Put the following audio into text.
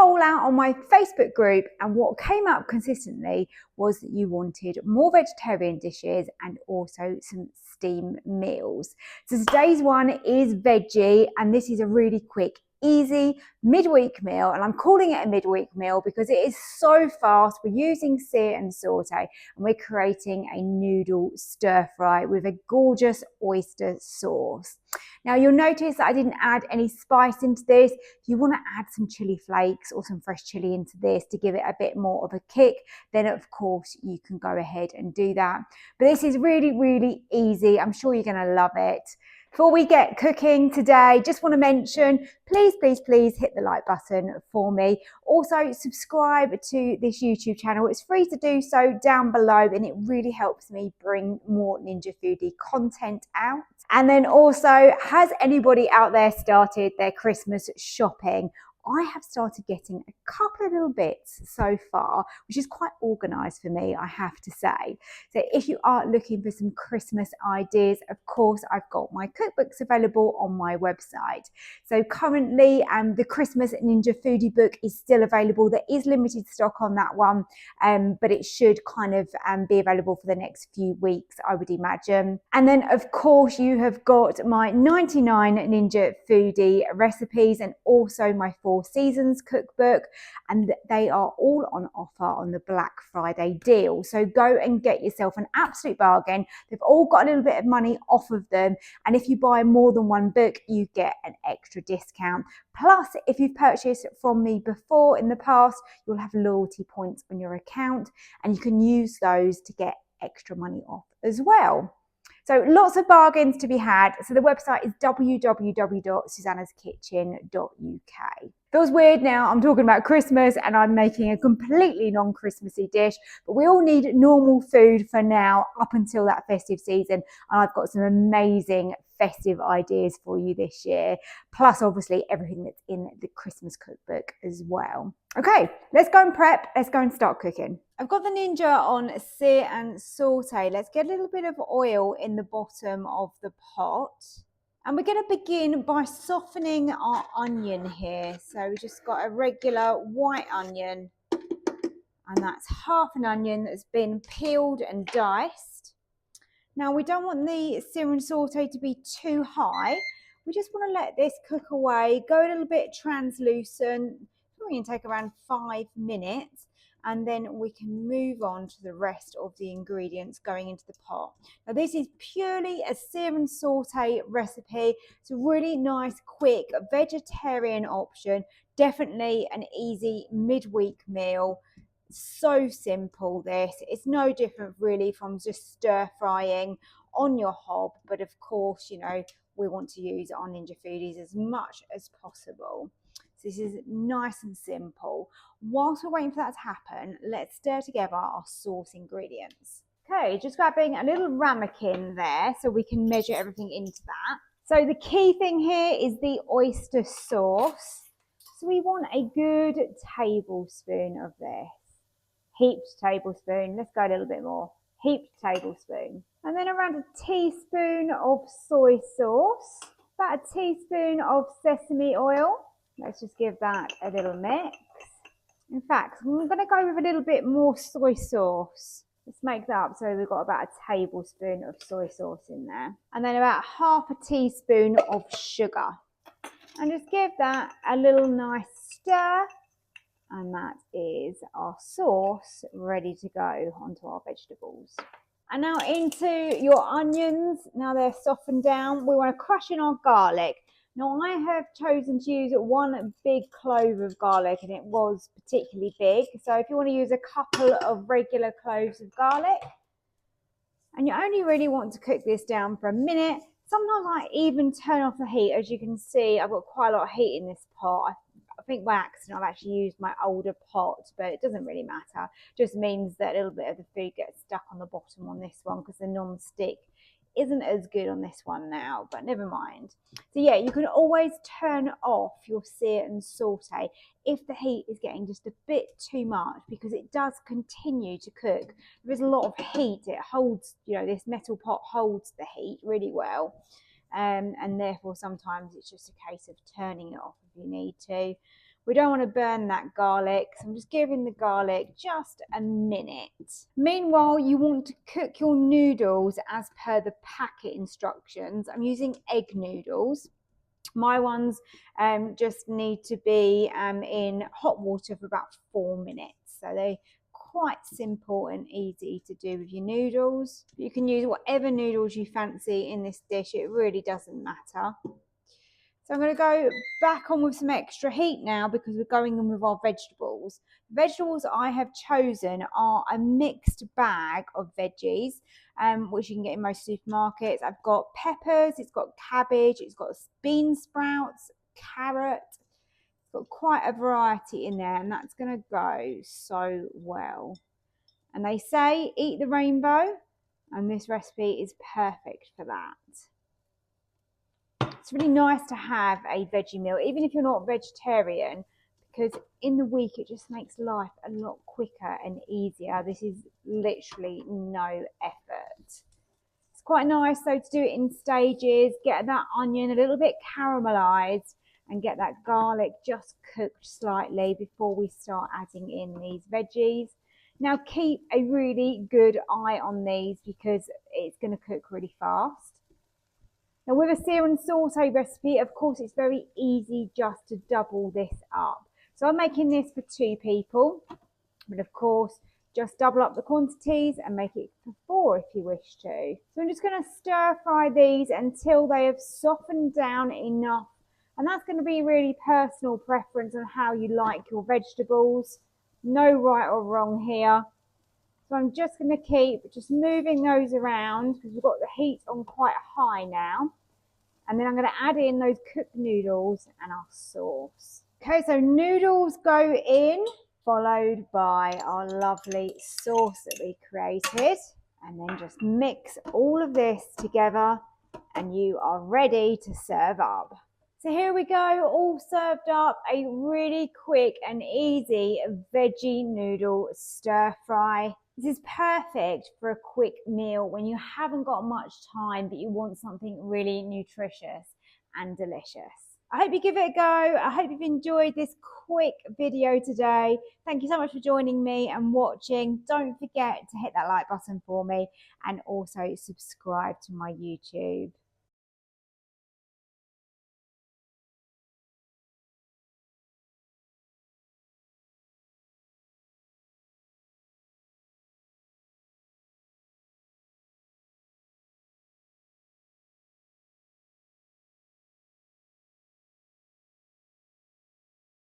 poll out on my Facebook group, and what came up consistently was that you wanted more vegetarian dishes and also some steam meals. So today's one is veggie, and this is a really quick, easy midweek meal, and I'm calling it a midweek meal because it is so fast. We're using SEAR and SAUTÉ, and we're creating a noodle stir fry with a gorgeous oyster sauce. Now you'll notice that I didn't add any spice into this. If you want to add some chili flakes or some fresh chili into this to give it a bit more of a kick, then of course you can go ahead and do that. But this is really, really easy. I'm sure you're going to love it. Before we get cooking today, just want to mention, please hit the like button for me. Also, subscribe to this YouTube channel. It's free to do so down below, and it really helps me bring more Ninja Foodi content out. And then also, has anybody out there started their Christmas shopping? I have started getting a couple of little bits so far, which is quite organised for me, I have to say. So if you are looking for some Christmas ideas, of course, I've got my cookbooks available on my website. So currently, the Christmas Ninja Foodi book is still available. There is limited stock on that one, but it should kind of be available for the next few weeks, I would imagine. And then, of course, you have got my 99 Ninja Foodi recipes and also my 4 Seasons cookbook, and they are all on offer on the Black Friday deal. So go and get yourself an absolute bargain. They've all got a little bit of money off of them, and if you buy more than one book, you get an extra discount. Plus, if you've purchased from me before in the past, you'll have loyalty points on your account, and you can use those to get extra money off as well. So lots of bargains to be had. So the website is www.susannahskitchen.uk. Feels weird now, I'm talking about Christmas and I'm making a completely non-Christmassy dish, but we all need normal food for now up until that festive season. And I've got some amazing festive ideas for you this year, plus obviously everything that's in the Christmas cookbook as well. Okay, let's go and prep. Let's go and start cooking. I've got the Ninja on SEAR and SAUTÉ. Let's get a little bit of oil in the bottom of the pot. And we're going to begin by softening our onion here. So we just got a regular white onion, and that's half an onion that's been peeled and diced. Now we don't want the SEAR and SAUTÉ to be too high. We just want to let this cook away, go a little bit translucent. It's going to take around 5 minutes. And then we can move on to the rest of the ingredients going into the pot. Now this is purely a SEAR and SAUTÉ recipe. It's a really nice, quick, vegetarian option. Definitely an easy midweek meal. So simple this. It's no different really from just stir frying on your hob. But of course, you know, we want to use our Ninja Foodies as much as possible. This is nice and simple. Whilst we're waiting for that to happen, let's stir together our sauce ingredients. Okay, just grabbing a little ramekin there so we can measure everything into that. So the key thing here is the oyster sauce. So we want a good tablespoon of this. Heaped tablespoon. Let's go a little bit more. Heaped tablespoon. And then around a teaspoon of soy sauce. About a teaspoon of sesame oil. Let's just give that a little mix. In fact, I'm going to go with a little bit more soy sauce. Let's make that up so we've got about a tablespoon of soy sauce in there. And then about half a teaspoon of sugar. And just give that a little nice stir. And that is our sauce ready to go onto our vegetables. And now into your onions. Now they're softened down. We want to crush in our garlic. Now I have chosen to use 1 big clove of garlic, and it was particularly big. So if you want to use a couple of regular cloves of garlic, and you only really want to cook this down for a minute. Sometimes I even turn off the heat. As you can see, I've got quite a lot of heat in this pot. I think by accident I've actually used my older pot, but it doesn't really matter. It just means that a little bit of the food gets stuck on the bottom on this one because the non-stick isn't as good on this one now, but never mind. So yeah, you can always turn off your SEAR and SAUTÉ if the heat is getting just a bit too much, because it does continue to cook. There is a lot of heat. It holds, you know, this metal pot holds the heat really well. And therefore sometimes it's just a case of turning it off if you need to. We don't want to burn that garlic, so I'm just giving the garlic just a minute. Meanwhile, you want to cook your noodles as per the packet instructions. I'm using egg noodles. My ones just need to be in hot water for about 4 minutes. So they're quite simple and easy to do with your noodles. You can use whatever noodles you fancy in this dish. It really doesn't matter. So I'm going to go back on with some extra heat now because we're going in with our vegetables. The vegetables I have chosen are a mixed bag of veggies, which you can get in most supermarkets. I've got peppers, it's got cabbage, it's got bean sprouts, carrot. It's got quite a variety in there, and that's going to go so well. And they say eat the rainbow, and this recipe is perfect for that. It's really nice to have a veggie meal, even if you're not vegetarian, because in the week it just makes life a lot quicker and easier. This is literally no effort. It's quite nice though to do it in stages, get that onion a little bit caramelized and get that garlic just cooked slightly before we start adding in these veggies. Now keep a really good eye on these because it's going to cook really fast. Now with a sear and saute recipe, of course, it's very easy just to double this up. So I'm making this for 2 people, but of course, just double up the quantities and make it for 4 if you wish to. So I'm just going to stir fry these until they have softened down enough. And that's going to be really personal preference on how you like your vegetables. No right or wrong here. So I'm just going to keep just moving those around because we've got the heat on quite high now. And then I'm going to add in those cooked noodles and our sauce. Okay, so noodles go in, followed by our lovely sauce that we created. And then just mix all of this together and you are ready to serve up. So here we go, all served up, a really quick and easy veggie noodle stir fry. This is perfect for a quick meal when you haven't got much time but you want something really nutritious and delicious. I hope you give it a go. I hope you've enjoyed this quick video today. Thank you so much for joining me and watching. Don't forget to hit that like button for me and also subscribe to my YouTube.